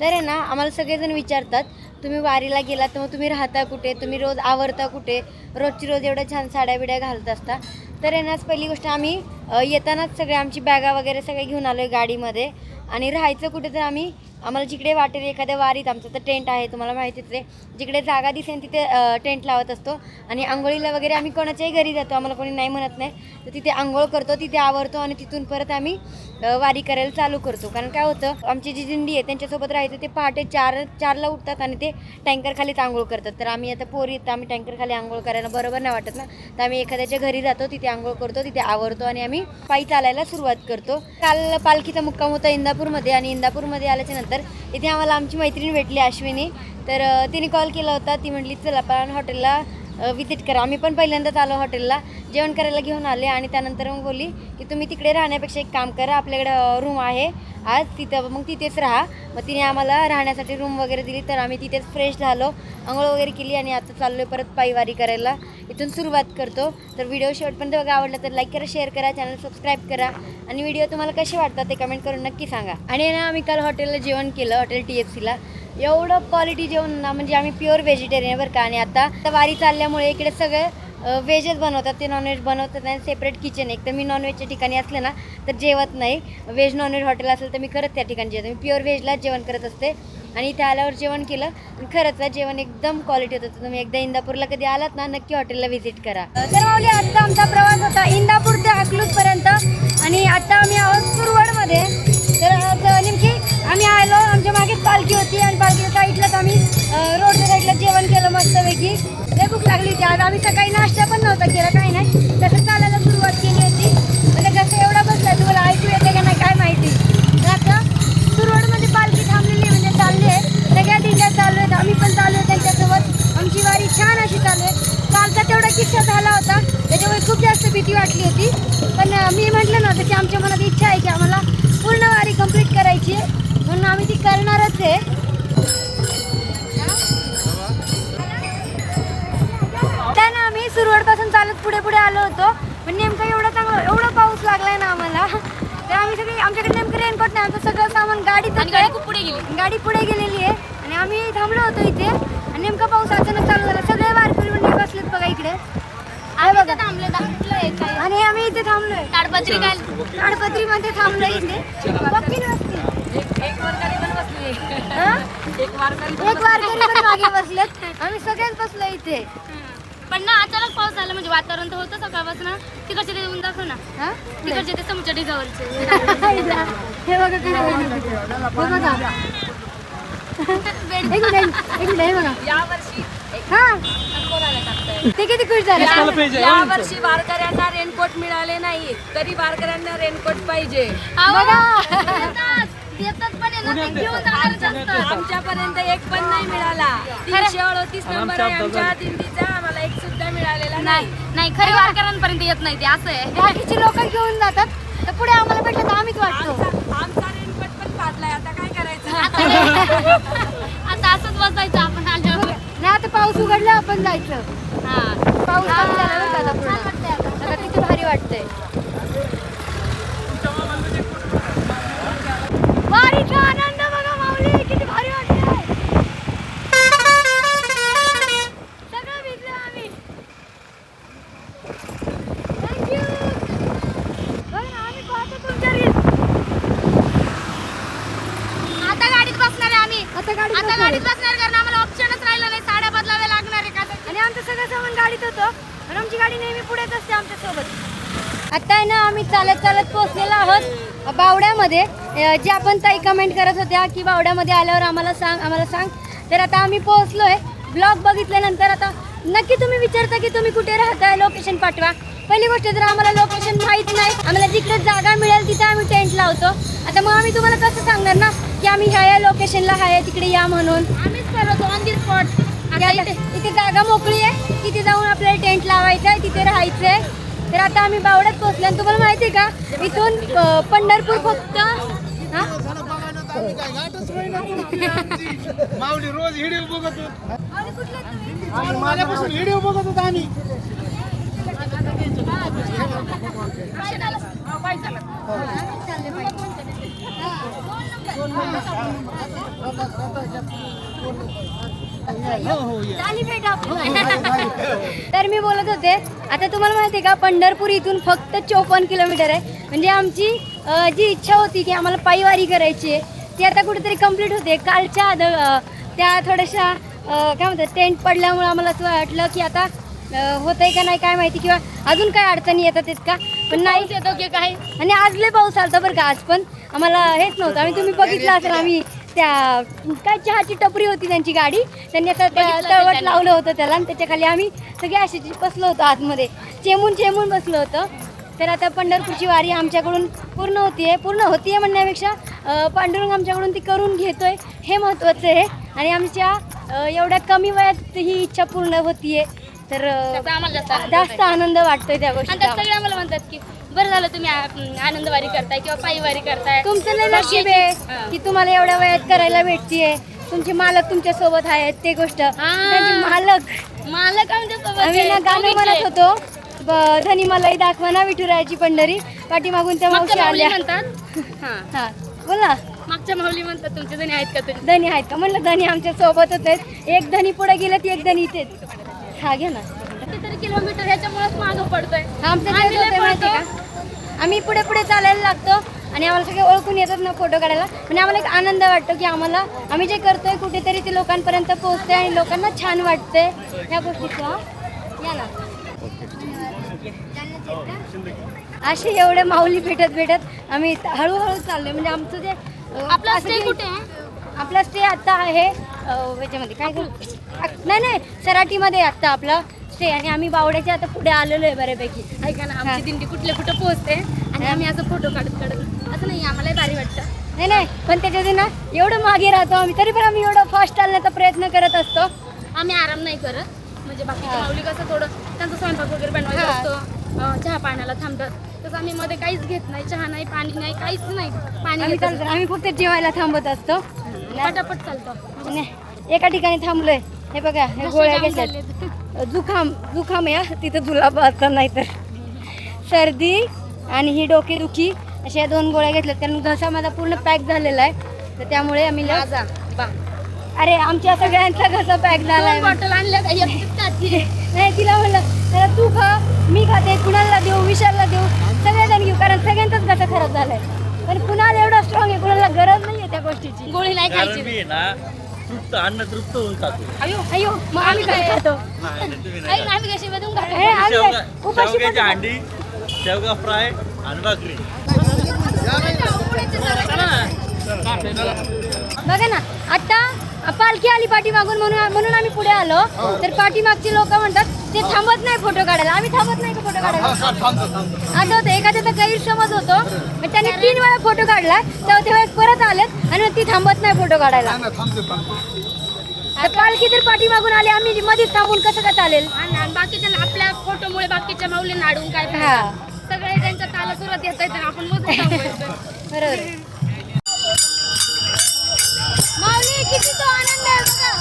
तर आहे ना आम्हाला सगळेजण विचारतात तुम्ही वारीला गेलात तर मग तुम्ही राहता कुठे, तुम्ही रोज आवरता कुठे, रोजची रोज एवढ्या छान साड्या बिड्या घालत असता. तर आहे नाच पहिली गोष्ट आम्ही येतानाच सगळे आमची बॅगा वगैरे सगळे घेऊन आलो आहे गाडीमध्ये. आणि राहायचं कुठे तर आम्हाला जिकडे वाटेल एखाद्या वारीत आमचं तर टेंट आहे तुम्हाला माहितीच आहे, जिकडे जागा दिसेल तिथे टेंट लावत असतो. आणि आंघोळीला वगैरे आम्ही कोणाच्याही घरी जातो, आम्हाला कोणी नाही म्हणत नाही, तर तिथे आंघोळ करतो, तिथे आवरतो आणि तिथून परत आम्ही वारी करायला चालू करतो. कारण काय होतं आमची जी दिंडी आहे त्यांच्यासोबत राहायचं, ते पहाटे चारला उठतात आणि ते टँकर खालीच आंघोळ करतात. तर आम्ही आता पोरी तर आम्ही टँकर खाली आंघोळ करायला बरोबर नाही वाटत ना, तर आम्ही एखाद्याच्या घरी जातो, तिथे आंघोळ करतो, तिथे आवरतो आणि आम्ही पायी चालायला सुरुवात करतो. काल पालखीचा मुक्काम होता इंदापूरमध्ये आणि इंदापूरमध्ये आल्याच्या नंतर इथे आम्हाला आमची मैत्रीण भेटली अश्विनी. तर तिने कॉल केला होता, ती म्हटली चल आपण हॉटेलला विजिट करा. आम्ही पण पहिल्यांदाच आलो हॉटेलला, जेवण करायला घेऊन आले आणि त्यानंतर मग बोलली की तुम्ही तिकडे राहण्यापेक्षा एक काम करा, आपल्याकडं रूम आहे आज तिथं, मग तिथेच राहा. मग तिने आम्हाला राहण्यासाठी रूम वगैरे दिली, तर आम्ही तिथेच फ्रेश झालो, आंघोळ वगैरे केली आणि आता चाललो आहे परत पायीवारी करायला. इथून सुरुवात करतो. तर व्हिडिओ शेवटपर्यंत बघा, आवडला तर लाईक करा, शेअर करा, चॅनल सबस्क्राईब करा आणि व्हिडिओ तुम्हाला कसे वाटतात ते कमेंट करून नक्की सांगा. आणि ना आम्ही काल हॉटेलला जेवण केलं, हॉटेल TFCला. एवढं क्वालिटी जेवण ना, म्हणजे आम्ही प्युअर व्हेजिटेरियन बरं का. आणि आता वारी चालल्यामुळे इकडे सगळे व्हेजच बनवतात, ते नॉनव्हेज बनवतात नाही. Separate kitchen. एक तर मी नॉनव्हेजच्या ठिकाणी असले ना तर जेवत नाही, व्हेज नॉनव्हेज हॉटेल असेल तर मी खरंच त्या ठिकाणी जेवते. मी प्युअर व्हेजलाच जेवण करत असते. आणि इथे आल्यावर जेवण केलं आणि खरंच जेवण एकदम क्वालिटी होतं. तर तुम्ही एकदा इंदापूरला कधी आलात ना नक्की हॉटेलला व्हिजिट करा. तर माऊली आजचा आमचा प्रवास होता इंदापूर ते अकलूजपर्यंत आणि आता आम्ही आहोत सुरवडमध्ये. तर नेमकी आम्ही आलो, आमच्या मागेच पालखी होती आणि पालखीच्या साईडलाच आम्ही रोडच्या साईडला जेवण केलं मस्तपैकी. लय भूक लागली होती आज. आम्ही सकाळी नाश्ता पण नव्हता केला, काही नाही, तसं चालायला सुरुवात केली होती. म्हणजे कसं एवढा बसला तुम्हाला ऐकू येते का नाही काय माहिती. तर आता सुरवडमध्ये पालखी थांबलेली म्हणजे चालली आहे, सगळ्या दिंड्या चालू आहेत, आम्ही पण चालू आहे त्यांच्यासोबत. आमची वारी छान अशी चालू आहे. कालचा तेवढा किस्सा झाला होता त्याच्यामुळे खूप जास्त भीती वाटली होती, पण मी म्हटलं ना की आमच्या मनात इच्छा आहे की आम्हाला पूर्ण वारी कंप्लीट करायची आहे, म्हणून आम्ही ती करणारच आहे. त्यानं आम्ही सुरवडपासून चालत पुढे पुढे आलो होतो, पण नेमकं एवढा पाऊस लागलाय ना आम्हाला, तर आम्ही सगळे आमच्याकडे नेमकं रेनकोट नाही, आमचं सगळं सामान गाडी पुढे गेलेली आहे आणि आम्ही थांबलो होतो इथे आणि नेमका पाऊस अचानक चालू झाला. सगळे वारकरी म्हणजे बसलेत बघा इकडे आणि आम्ही इथे थांबलोय ताडपत्रीमध्ये थांबलोय इथे. एक वारकरी पण मागे बसलेत, आम्ही सगळेच बसलो इथे. पण ना अचानक पाऊस आला म्हणजे वातावरण तर होतं सकाळपासून. तिकडचे ते ऊन दाखव ना, तिकडचे ते समुच्या ढिगावरचे हे बघा ते किती खुश झाले. यावर्षी वारकऱ्यांना रेनकोट मिळाले नाही, तरी वारकऱ्यांना रेनकोट पाहिजे. आमच्यापर्यंत एक पण नाही मिळाला. 338 नंबर आहे आमच्या दिंडीचा, आम्हाला एक सुद्धा मिळालेला नाही. खरी वारकऱ्यांपर्यंत येत नाही ते, असं आहे. बाकीचे लोक घेऊन जातात तर पुढे आम्हाला भेटलं तर आम्हीच वाटतो. आमचा रेनकोट पण फाटलाय, आता काय करायचं. आता असंच बसायचं आपण आल्यावर. नाही आता पाऊस उघडला आपण जायचं. पाऊस कमी झाला बरं का आता पूर्ण. आता किती भारी वाटतंय. वारीचा आनंद बघा माऊली, किती भारी वाटतंय. सगळं भिजलो आम्ही. थँक्यू. आम्ही पाहतो तुमच्या रील. आता गाडीत बसणार आहे आम्ही. आता आता गाडीत बसणार कारण आम्हाला ऑप्शनच राहिला नाही, साड्या बदलाव्या लागणार आहे का. आणि आमचं सगळं सामान गाडीत होतं आणि आमची गाडी नेहमी पुढेच असते आमच्यासोबत. आता आहे ना आम्ही चालत पोहोचलेलो आहोत बावड्यामध्ये. जे आपण ताई कमेंट करत होत्या की बावड्यामध्ये आल्यावर आम्हाला सांग. तर आता आम्ही पोहोचलोय. ब्लॉग बघितल्यानंतर आता नक्की तुम्ही विचारता की तुम्ही कुठे राहताय, लोकेशन पाठवा. पहिली गोष्ट तर आम्हाला लोकेशन माहीत नाही, आम्हाला जिकडे जागा मिळेल तिथे आम्ही टेंट लावतो. आता मग आम्ही तुम्हाला कसं सांगणार ना की आम्ही ह्या लोकेशनला आहे तिकडे या म्हणून. आम्हीच करतो ऑन दी स्पॉट. इथे जागा मोकळी आहे, तिथे जाऊन आपल्याला टेंट लावायचं आहे, तिथे राहायचं आहे. तर आता आम्ही बावड्यात पोहोचलो आणि तुम्हाला माहिती आहे का इथून पंढरपूर फक्त माऊली रोज व्हिडिओ बघत माझ्यापासून व्हिडिओ बघत होता आम्ही. तर मी बोलत होते आता तुम्हाला माहिती आहे का पंढरपूर इथून फक्त 54 किलोमीटर आहे. म्हणजे आमची जी इच्छा होती की आम्हाला पायीवारी करायची आहे ती आता कुठेतरी कंप्लीट होते. कालच्या त्या थोड्याशा काय म्हणतात टेंट पडल्यामुळे आम्हाला असं वाटलं की आता होतंय का नाही काय माहिती किंवा अजून काय अडचणी येतात आहेत का पण नाही येतो की काय. आणि आज लय पाऊस आलता बरं का. आज पण आम्हाला हेच नव्हतं आणि तुम्ही बघितलं असेल आम्ही त्या काय चहाची टपरी होती त्यांची गाडी त्यांनी आता तळवट लावलं होतं त्याला आणि त्याच्या खाली आम्ही सगळे असे बसलो होतो आतमध्ये चेमून बसलो होतं. तर आता पंढरपूरची वारी आमच्याकडून पूर्ण होतीये म्हणण्यापेक्षा पांडुरंग आमच्याकडून ती करून घेतोय हे महत्त्वाचं आहे. आणि आमच्या एवढ्या कमी वयात ही इच्छा पूर्ण होतीये तर आम्हाला जास्त आनंद वाटतोय त्या आणि त्यात गोष्टी. सगळे आम्हाला म्हणतात की बरं झालं तुम्ही आनंदवारी करताय किंवा पायीवारी करताय. तुमचं लय नशीब आहे की तुम्हाला एवढ्या वयात करायला भेटतीये. तुमचे मालक तुमच्या सोबत आहेत ते गोष्ट त्यांचे मालक आमच्या सोबत आम्ही ना गाणं म्हणत होतो धनी मलाही दाखवा ना विठुरायाची पंढरी पाठीमागून त्या मावशी आल्या म्हणतात. हा बोला मागच्या माऊली म्हणतात तुमचे जणी आहेत का तरी. धनी आहेत का म्हणलं धनी आमच्या सोबतच आहेत. एक धनी पुढे गेलं ती एक धनी इथेच. हा घे ना कितीतरी किलोमीटर ह्याच्यामुळेच मागं पडतोय. आमचं आम्ही तेच होतंय माहिती पळतो. का आम्ही पुढे चालायला लागतो आणि आम्हाला सगळे ओळखून येतात ना फोटो काढायला. म्हणजे आम्हाला एक आनंद वाटतो की आम्ही जे करतोय कुठेतरी ते लोकांपर्यंत पोहोचतंय आणि लोकांना छान वाटतंय ह्या गोष्टीचं. या ना असे एवढे माऊली भेटत आम्ही हळूहळू चाललोय. म्हणजे आमचं जे आपला असं स्टे की- कुठे आहे? आपला स्टे आता आहे याच्यामध्ये काय नाही सराटीमध्ये आत्ता आपला स्टे आणि आम्ही बावड्याच्या आता पुढे आलेलो आहे बऱ्यापैकी. ऐका ना आमची दिंडी कुठे पोहोचते आणि आम्ही असं फोटो काढत असं नाही आम्हाला भारी वाटतं. नाही पण त्याच्यात ना एवढं मागे राहतो आम्ही तरी पण आम्ही एवढं फास्ट चालण्याचा प्रयत्न करत असतो. आम्ही आराम नाही करत. म्हणजे बाकीच्या माऊली कसं थोडं त्यांचा स्वयंपाक वगैरे बनवायचा असतो चहा पाण्याला थांबतात तसं आम्ही मध्ये काहीच घेत नाही. चहा नाही पाणी नाही काहीच नाही. पाणी आम्ही घेतच चालतो आम्ही फक्त जेवायला थांबत असतो. नाही. पटापट चालतो. आणि एका ठिकाणी थांबलोय हे बघा हे गोळ्या घेतल्यात. जुखाम या तिथं जुलाब असता नाही तर सर्दी आणि ही डोकेदुखी अशा 2 गोळ्या घेतल्यात कारण घसा माझा पूर्ण पॅक झालेला आहे. तर त्यामुळे आम्ही अरे आमच्या सगळ्यांचा घसा पॅक झाला आहे. बॉटल आणल्या नाही तिला म्हणलं त्याला तू खा मी खाते कुणाला देऊ विशालला देऊ सगळ्यांना घेऊ कारण सगळ्यांचाच घसा खराब झालाय. पण कुणाला एवढा स्ट्रॉंग आहे कुणाला गरज नाही आहे त्या गोष्टीची. गोळी नाही खायची. अन्न तृप्त होऊन खातो. अयो मग आम्ही काय खातो आम्ही कशी मधून हे आम्ही काय उपाशी पण शेवग्याची अंडी शेवगा फ्राय आणि भाकरी. बघा ना आता पालखी आली पाठीमागून म्हणून आम्ही पुढे आलो. तर पाठीमागची लोक म्हणतात ते थांबत नाही फोटो काढायला. आम्ही थांबत नाही का फोटो काढायला. असं होतं एखाद्याचा गैरसमज होतो मग त्याने 3 वेळा फोटो काढला तेव्हा ते वेळेस परत आलेत आणि मग ती थांबत नाही फोटो काढायला. आता पालखी तर पाठीमागून आली आम्ही मध्येच थांबून कसं काय चालेल. आणि बाकीच्या आपल्या फोटोमुळे बाकीच्या माऊलींना अडवून काय हा सगळे त्यांच्या ताला सुरत येत आहेत आपण मग बरोबर माऊली किती तो आनंद आहे बघा.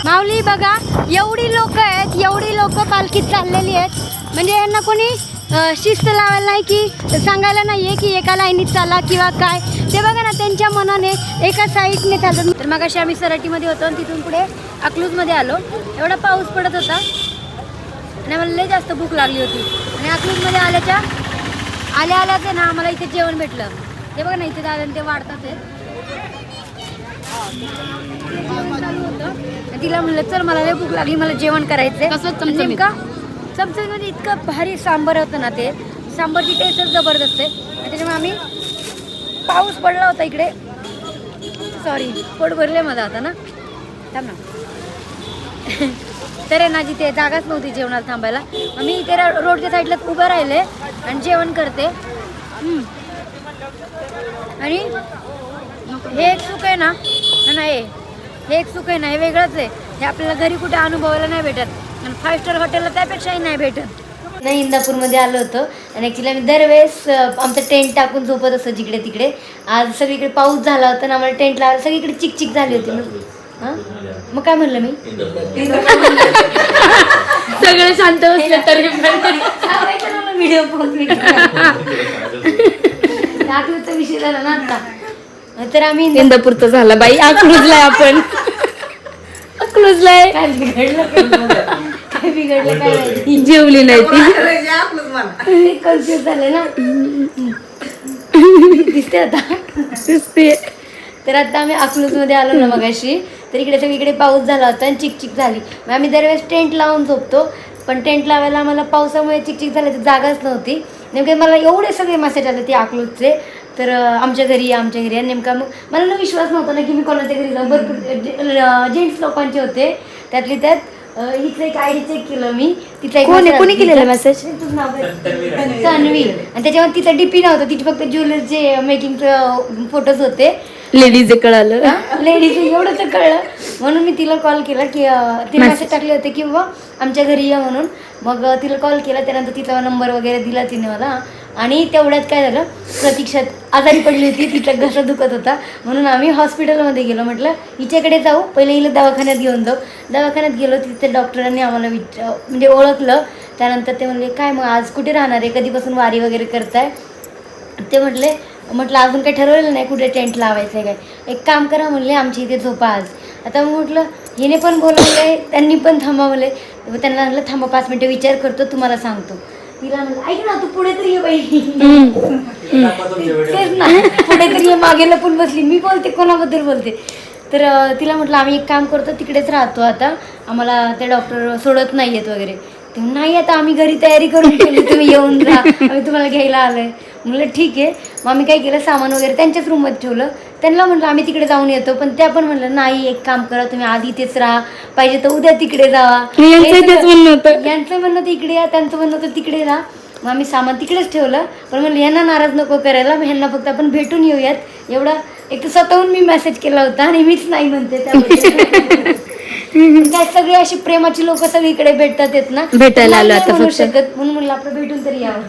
माऊली बघा एवढी लोक पालखीत चाललेली आहेत. म्हणजे यांना कोणी शिस्त लावायला नाही की सांगायला नाही आहे की एका लाईनीत चाला किंवा काय. ते बघा ना त्यांच्या मनाने एका साईडने चालतात. तर मग अशी आम्ही सराटीमध्ये होतो आणि तिथून पुढे अकलूजमध्ये आलो. एवढा पाऊस पडत होता आणि मला लय जास्त भूक लागली होती आणि अकलूजमध्ये आल्याच आहे ना आम्हाला इथे जेवण भेटलं. ते बघा ना इथे दादा ते वाढतात आहे. चालू होतं तिला म्हणलं चल मला लय भूक लागली मला जेवण करायचंय. कसं नेमका चमचमीमध्ये इतकं भारी सांबर होतं ना ते सांबरची टेस्टच जबरदस्त आहे. त्याच्यामुळे आम्ही पाऊस पडला होता इकडे सॉरी पोट भरले माझा आता ना थांब ना तर आहे ना जिथे जागाच नव्हती जेवणाला थांबायला मी इथे रोडच्या साईडला उभं राहिले आणि जेवण करते. आणि हे एक सुख आहे ना हे एक सुख आहे ना हे वेगळंच आहे. हे आपल्याला घरी कुठे अनुभवायला नाही भेटत आणि 5 स्टार हॉटेलला त्यापेक्षाही नाही भेटत. नाही इंदापूरमध्ये आलो होतो आणि ॲक्च्युली आम्ही दरवेळेस आमचं टेंट टाकून झोपत असतो जिकडे तिकडे. आज सगळीकडे पाऊस झाला होता आणि आम्हाला टेंट लावायला सगळीकडे चिकचिक झाली होती. मग काय म्हणलं मी सगळे शांत बसले तरी पण व्हिडिओ अकलूजचा विषय झाला ना आता. तर आम्ही इंदापूरचा झाला बाई. अकलूजलाय आपण. अकलूजलाय. काय बिघडलं काय बिघडलं काय माहिती. जेवली नाही ती. कन्फ्युज झाले ना. दिसते आता. दिसते. तर आता आम्ही अकलूजमध्ये आलो ना मगाशी, तर इकडे सगळीकडे पाऊस झाला होता आणि चिकचिक झाली. मग आम्ही दरवेळेस टेंट लावून झोपतो, पण टेंट लावायला आम्हाला पावसामुळे चिकचिक झाल्याची जागाच नव्हती. नेमके मला एवढे सगळे मेसेज आले ते अकलूजचे, तर आमच्या घरी या आमच्या घरी या. नेमका मग मला ना विश्वास नव्हता ना की मी कोणाच्या घरी जाऊन. भरपूर जेंट्स लोकांचे होते, त्यातली त्यात हिचं एक आयडी चेक केलं मी. तिचा एक कोणी केलेला मेसेज? तुझं नाव काय? तन्वी. आणि त्याच्यावर तिचा डीपी नव्हता, तिचे फक्त ज्वेलरीचे मेकिंगचे फोटोज होते. लेडीज कळालं. लेडीज एवढं तर कळलं म्हणून मी तिला कॉल केला की ते मेसेज टाकले होते की बाबा आमच्या घरी या म्हणून. मग तिला कॉल केला, त्यानंतर तिचा नंबर वगैरे दिला तिने मला. आणि तेवढ्यात काय झालं, प्रतीक्षात आजारी पडली होती, तिचा घसा दुखत होता म्हणून आम्ही हॉस्पिटलमध्ये गेलो. म्हटलं हिच्याकडे जाऊ, पहिले हिला दवाखान्यात घेऊन जाऊ. दवाखान्यात गेलो, तिथे डॉक्टरांनी आम्हाला म्हणजे ओळखलं. त्यानंतर ते म्हणले काय मग आज कुठे राहणार आहे, कधीपासून वारी वगैरे करताय. ते म्हटलं अजून काही ठरवलेलं नाही कुठे टेंट लावायचं आहे काय. एक काम करा म्हणले आमच्या इथे झोपा आज. आता मग म्हटलं हिने पण बोलवलं, त्यांनी पण थांबवले. त्यांना म्हटलं थांबा 5 मिनिटं विचार करतो तुम्हाला सांगतो. तिला म्हणलं ऐक ना तू पुढे तरी ये बाई. तेच ना, पुढे तरी ये. मागे लपून बसली, मी बोलते कोणाबद्दल बोलते. तर तिला म्हटलं आम्ही एक काम करतो, तिकडेच राहतो आता, आम्हाला ते डॉक्टर सोडत नाही आहेत वगैरे. ते नाही आता आम्ही घरी तयारी करून ठेवली, तुम्ही येऊन जा, आम्ही तुम्हाला घ्यायला आलोय. म्हणलं ठीक आहे. मग आम्ही काय केलं, सामान वगैरे त्यांच्याच रूममध्ये ठेवलं. त्यांना म्हटलं आम्ही तिकडे जाऊन येतो, पण त्या पण म्हटलं नाही एक काम करा तुम्ही आज इथेच राहा, पाहिजे तर उद्या तिकडे जावा. यांचं म्हणणं होतं इकडे या, त्यांचं म्हणणं होतं तिकडे राहा. मग आम्ही सामान तिकडेच ठेवलं, पण म्हणलं यांना नाराज नको करायला, मग ह्यांना फक्त आपण भेटून येऊयात. एवढा एक तर स्वतःहून मी मेसेज केला होता आणि मीच नाही म्हणते त्याबद्दल. काय सगळे अशी प्रेमाची लोक सगळीकडे भेटतात येत ना, भेटायला आलो आता म्हणू फक्त. शकत म्हणून म्हणलं आपलं भेटून तरी यावं.